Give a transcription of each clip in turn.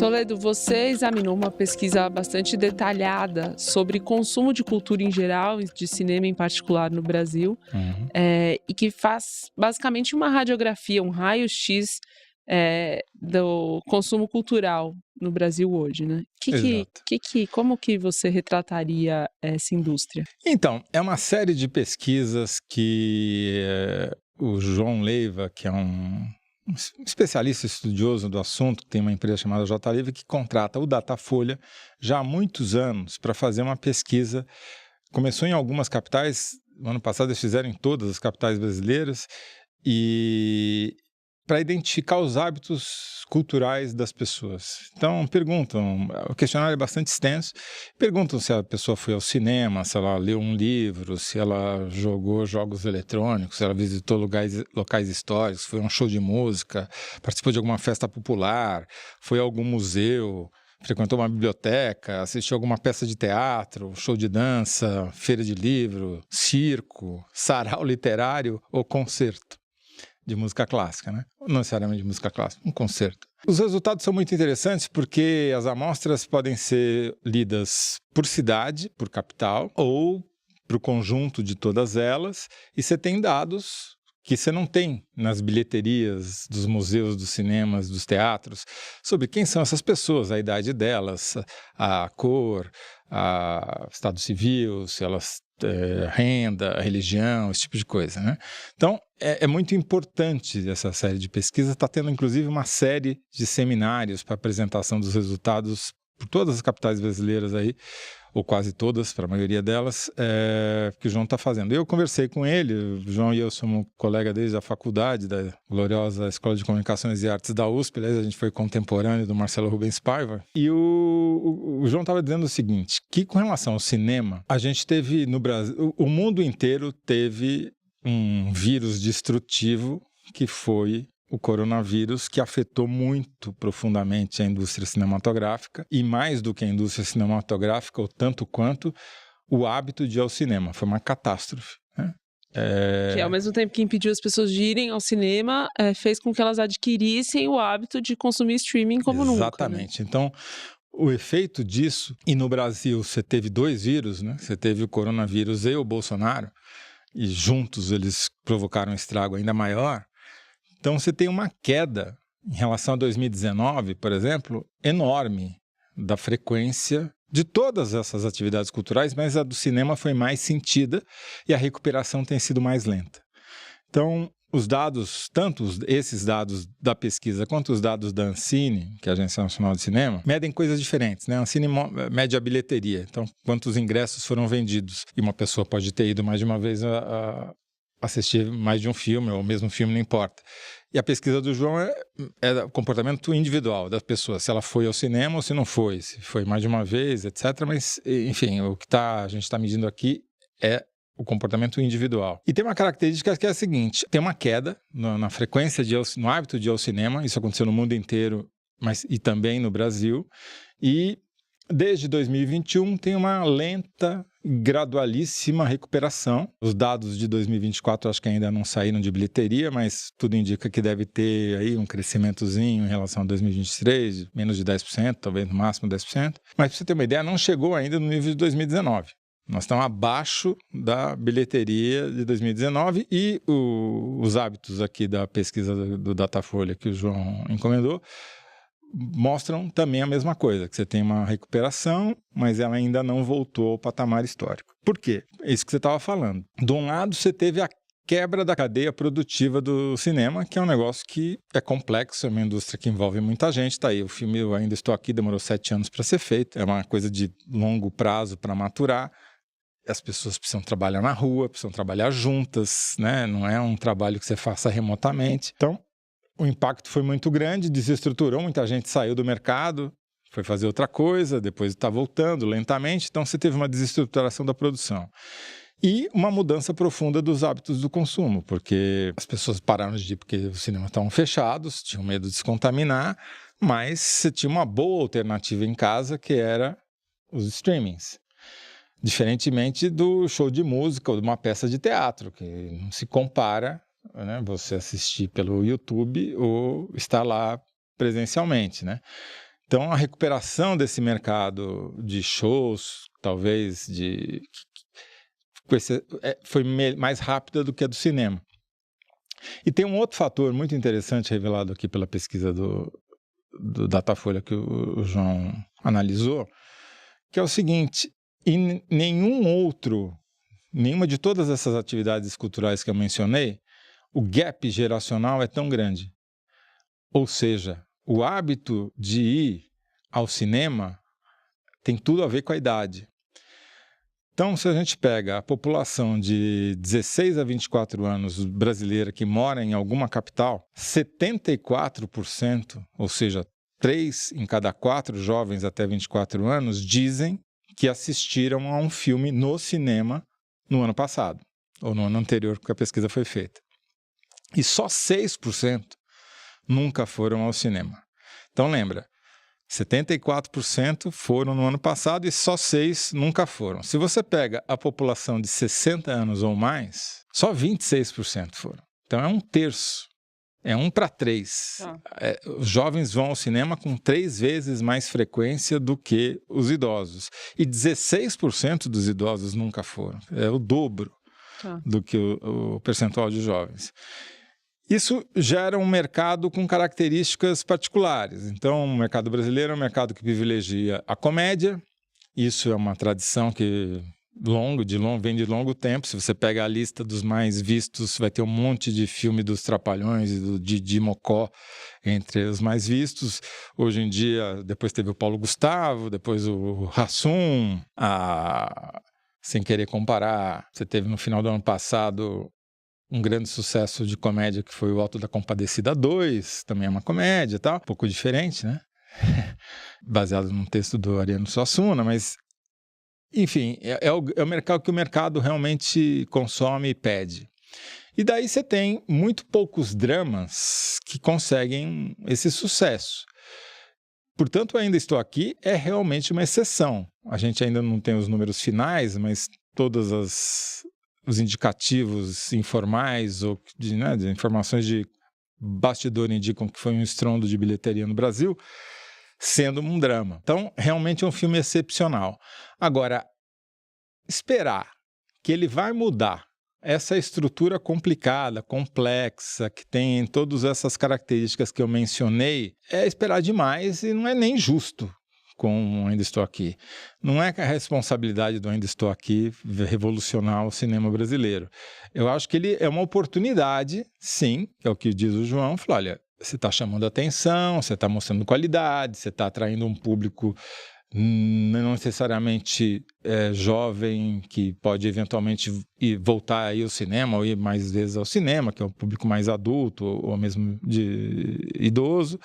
Toledo, você examinou uma pesquisa bastante detalhada sobre consumo de cultura em geral e de cinema em particular no Brasil, Uhum, e que faz basicamente uma radiografia, um raio-x, do consumo cultural no Brasil hoje, né. exato. Como que você retrataria essa indústria? Então, é uma série de pesquisas que o João Leiva, que é um especialista estudioso do assunto, tem uma empresa chamada J. Leiva, que contrata o Datafolha já há muitos anos para fazer uma pesquisa. Começou em algumas capitais, no ano passado eles fizeram em todas as capitais brasileiras, e para identificar os hábitos culturais das pessoas. Então, perguntam, o questionário é bastante extenso, perguntam se a pessoa foi ao cinema, se ela leu um livro, se ela jogou jogos eletrônicos, se ela visitou locais históricos, foi a um show de música, participou de alguma festa popular, foi a algum museu, frequentou uma biblioteca, assistiu alguma peça de teatro, show de dança, feira de livro, circo, sarau literário ou concerto de música clássica, né? Não necessariamente de música clássica, um concerto. Os resultados são muito interessantes porque as amostras podem ser lidas por cidade, por capital, ou para o conjunto de todas elas, e você tem dados que você não tem nas bilheterias dos museus, dos cinemas, dos teatros, sobre quem são essas pessoas, a idade delas, a cor, a estado civil, se elas renda, religião, esse tipo de coisa, né? Então, é muito importante essa série de pesquisas, está tendo inclusive uma série de seminários para apresentação dos resultados por todas as capitais brasileiras aí, ou quase todas, para a maioria delas, que o João está fazendo. Eu conversei com ele, o João e eu somos colega desde a faculdade, da gloriosa Escola de Comunicações e Artes da USP, aliás, a gente foi contemporâneo do Marcelo Rubens Paiva, e o João estava dizendo o seguinte, que com relação ao cinema, a gente teve no Brasil, o mundo inteiro teve um vírus destrutivo que foi o coronavírus, que afetou muito profundamente a indústria cinematográfica e mais do que a indústria cinematográfica, ou tanto quanto o hábito de ir ao cinema. Foi uma catástrofe, né? Que ao mesmo tempo que impediu as pessoas de irem ao cinema, fez com que elas adquirissem o hábito de consumir streaming como nunca, né. Exatamente. Então, o efeito disso, e no Brasil você teve dois vírus, né? Você teve o coronavírus e o Bolsonaro, e juntos eles provocaram um estrago ainda maior. Então você tem uma queda em relação a 2019, por exemplo, enorme da frequência de todas essas atividades culturais, mas a do cinema foi mais sentida e a recuperação tem sido mais lenta. Então, os dados, tanto esses dados da pesquisa quanto os dados da Ancine, que é a Agência Nacional de Cinema, medem coisas diferentes, né? A Ancine mede a bilheteria, então quantos ingressos foram vendidos. E uma pessoa pode ter ido mais de uma vez a assistir mais de um filme, ou o mesmo filme, não importa. E a pesquisa do João é o comportamento individual da pessoa, se ela foi ao cinema ou se não foi, se foi mais de uma vez, etc. Mas, enfim, o que a gente está medindo aqui é o comportamento individual. E tem uma característica que é a seguinte, tem uma queda na frequência, no hábito de ir ao cinema, isso aconteceu no mundo inteiro, mas e também no Brasil, e desde 2021 tem uma lenta, gradualíssima recuperação. Os dados de 2024 acho que ainda não saíram de bilheteria, mas tudo indica que deve ter aí um crescimentozinho em relação a 2023, menos de 10%, talvez no máximo 10%. Mas para você ter uma ideia, não chegou ainda no nível de 2019. Nós estamos abaixo da bilheteria de 2019 e os hábitos aqui da pesquisa do Datafolha que o João encomendou mostram também a mesma coisa, que você tem uma recuperação, mas ela ainda não voltou ao patamar histórico. Por quê? É isso que você estava falando. De um lado, você teve a quebra da cadeia produtiva do cinema, que é um negócio que é complexo, é uma indústria que envolve muita gente. Tá aí, o filme Eu Ainda Estou Aqui demorou 7 anos para ser feito, é uma coisa de longo prazo para maturar. As pessoas precisam trabalhar na rua, precisam trabalhar juntas, né? Não é um trabalho que você faça remotamente. Então, o impacto foi muito grande, desestruturou, muita gente saiu do mercado, foi fazer outra coisa, depois está voltando lentamente, então você teve uma desestruturação da produção. E uma mudança profunda dos hábitos do consumo, porque as pessoas pararam de ir porque os cinemas estavam fechados, tinham medo de se contaminar, mas você tinha uma boa alternativa em casa, que era os streamings. Diferentemente do show de música ou de uma peça de teatro, que não se compara, né, você assistir pelo YouTube ou estar lá presencialmente, né? Então, a recuperação desse mercado de shows, talvez, foi mais rápida do que a do cinema. E tem um outro fator muito interessante revelado aqui pela pesquisa do Datafolha que o João analisou, que é o seguinte: em nenhuma de todas essas atividades culturais que eu mencionei, o gap geracional é tão grande. Ou seja, o hábito de ir ao cinema tem tudo a ver com a idade. Então, se a gente pega a população de 16 a 24 anos brasileira que mora em alguma capital, 74%, ou seja, 3 em cada 4 jovens até 24 anos, dizem que assistiram a um filme no cinema no ano passado, ou no ano anterior que a pesquisa foi feita. E só 6% nunca foram ao cinema. Então, lembra, 74% foram no ano passado e só 6% nunca foram. Se você pega a população de 60 anos ou mais, só 26% foram. Então é um terço, é 1 para 3. Os jovens vão ao cinema com 3 vezes mais frequência do que os idosos. E 16% dos idosos nunca foram. É o dobro do que o percentual de jovens. Isso gera um mercado com características particulares. Então, o mercado brasileiro é um mercado que privilegia a comédia. Isso é uma tradição que vem de longo tempo. Se você pega a lista dos mais vistos, vai ter um monte de filme dos Trapalhões e do Didi Mocó entre os mais vistos. Hoje em dia, depois teve o Paulo Gustavo, depois o Hassum. Sem querer comparar, você teve no final do ano passado um grande sucesso de comédia que foi o Auto da Compadecida 2, também é uma comédia e tal, um pouco diferente, né? Baseado num texto do Ariano Suassuna, mas, enfim, é o mercado que o mercado realmente consome e pede. E daí você tem muito poucos dramas que conseguem esse sucesso. Portanto, Ainda Estou Aqui é realmente uma exceção. A gente ainda não tem os números finais, mas todas os indicativos informais ou de informações de bastidor indicam que foi um estrondo de bilheteria no Brasil, sendo um drama. Então, realmente é um filme excepcional. Agora, esperar que ele vai mudar essa estrutura complicada, complexa, que tem todas essas características que eu mencionei, é esperar demais e não é nem justo com Ainda Estou Aqui. Não é que a responsabilidade do Ainda Estou Aqui revolucionar o cinema brasileiro. Eu acho que ele é uma oportunidade, sim, que é o que diz o João, falou, olha, você está chamando atenção, você está mostrando qualidade, você está atraindo um público não necessariamente jovem, que pode eventualmente voltar aí ao cinema, ou ir mais vezes ao cinema, que é um público mais adulto, ou mesmo de idoso,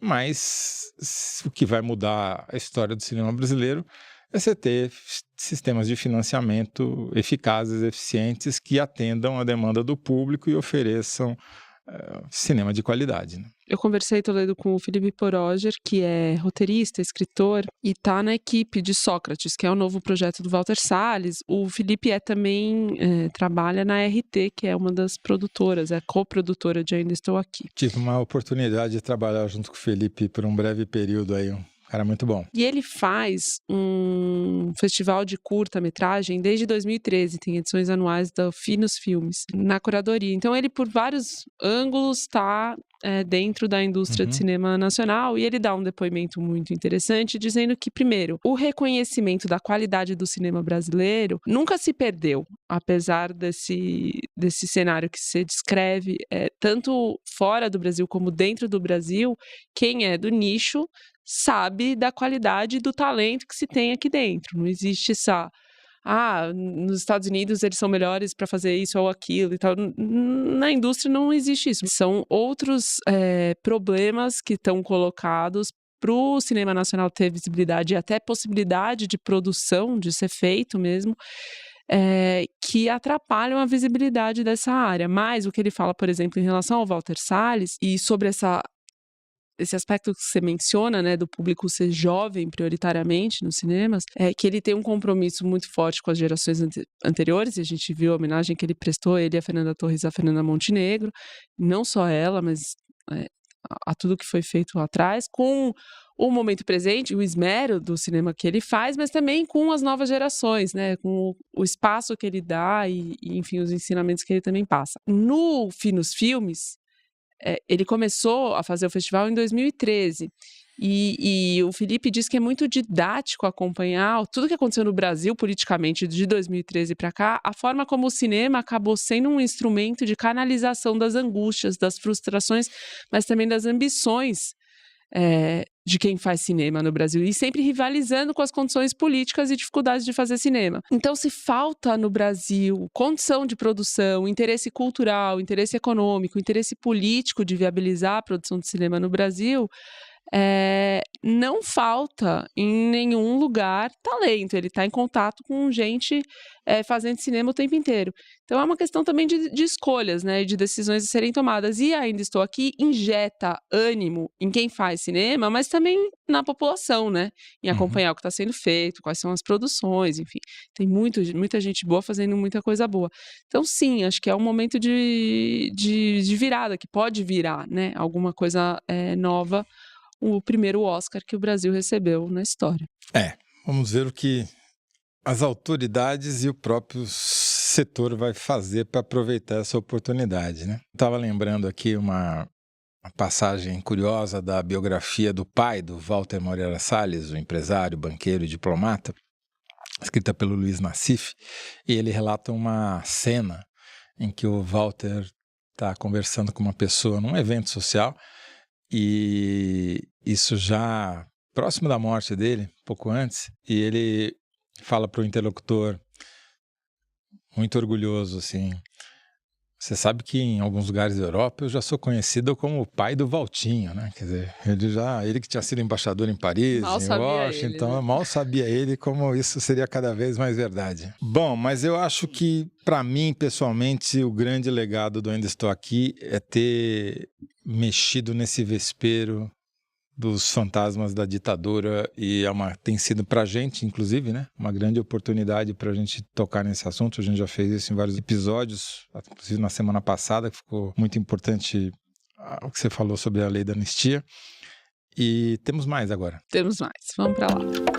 mas o que vai mudar a história do cinema brasileiro é você ter sistemas de financiamento eficazes, eficientes, que atendam a demanda do público e ofereçam cinema de qualidade, né? Eu conversei, Toledo, com o Felipe Poroger, que é roteirista, escritor, e está na equipe de Sócrates, que é o novo projeto do Walter Salles. O Felipe trabalha na RT, que é uma das produtoras, é coprodutora de Ainda Estou Aqui. Tive uma oportunidade de trabalhar junto com o Felipe por um breve período aí, cara muito bom. E ele faz um festival de curta-metragem desde 2013, tem edições anuais da Finos Filmes, na curadoria. Então ele, por vários ângulos, está dentro da indústria de cinema nacional, e ele dá um depoimento muito interessante, dizendo que, primeiro, o reconhecimento da qualidade do cinema brasileiro nunca se perdeu, apesar desse cenário que você descreve, tanto fora do Brasil como dentro do Brasil. Quem é do nicho sabe da qualidade do talento que se tem aqui dentro. Não existe essa... nos Estados Unidos eles são melhores para fazer isso ou aquilo e tal. Na indústria não existe isso. São outros problemas que estão colocados para o cinema nacional ter visibilidade e até possibilidade de produção, de ser feito mesmo, que atrapalham a visibilidade dessa área. Mas o que ele fala, por exemplo, em relação ao Walter Salles e sobre esse aspecto que você menciona, né, do público ser jovem prioritariamente nos cinemas, é que ele tem um compromisso muito forte com as gerações anteriores, e a gente viu a homenagem que ele prestou, ele e a Fernanda Torres, a Fernanda Montenegro, não só ela, mas a tudo que foi feito lá atrás, com o momento presente, o esmero do cinema que ele faz, mas também com as novas gerações, né? Com o espaço que ele dá enfim, os ensinamentos que ele também passa. No Finos Filmes, ele começou a fazer o festival em 2013. E o Felipe diz que é muito didático acompanhar tudo que aconteceu no Brasil politicamente de 2013 para cá, a forma como o cinema acabou sendo um instrumento de canalização das angústias, das frustrações, mas também das ambições de quem faz cinema no Brasil, e sempre rivalizando com as condições políticas e dificuldades de fazer cinema. Então, se falta no Brasil condição de produção, interesse cultural, interesse econômico, interesse político de viabilizar a produção de cinema no Brasil, não falta em nenhum lugar talento. Ele está em contato com gente fazendo cinema o tempo inteiro. Então é uma questão também de escolhas, né, de decisões a serem tomadas. E Ainda Estou Aqui injeta ânimo em quem faz cinema, mas também na população, né, em acompanhar o que está sendo feito, quais são as produções, enfim. Tem muita gente boa fazendo muita coisa boa. Então sim, acho que é um momento de virada, que pode virar, né, alguma coisa nova, o primeiro Oscar que o Brasil recebeu na história. Vamos ver o que as autoridades e o próprio setor vai fazer para aproveitar essa oportunidade, né? Estava lembrando aqui uma passagem curiosa da biografia do pai do Walter Moreira Salles, o empresário, banqueiro e diplomata, escrita pelo Luiz Nassif, e ele relata uma cena em que o Walter está conversando com uma pessoa num evento social, e isso já próximo da morte dele, pouco antes, e ele fala para o interlocutor, muito orgulhoso, assim: você sabe que em alguns lugares da Europa eu já sou conhecido como o pai do Valtinho, né? Quer dizer, ele que tinha sido embaixador em Paris, mal em Washington, ele, né? Mal sabia ele como isso seria cada vez mais verdade. Bom, mas eu acho que, para mim, pessoalmente, o grande legado do Ainda Estou Aqui é ter mexido nesse vespeiro dos fantasmas da ditadura, e tem sido pra gente, inclusive, né, uma grande oportunidade pra gente tocar nesse assunto. A gente já fez isso em vários episódios, inclusive na semana passada, que ficou muito importante o que você falou sobre a lei da anistia. E temos mais agora. Temos mais, vamos pra lá.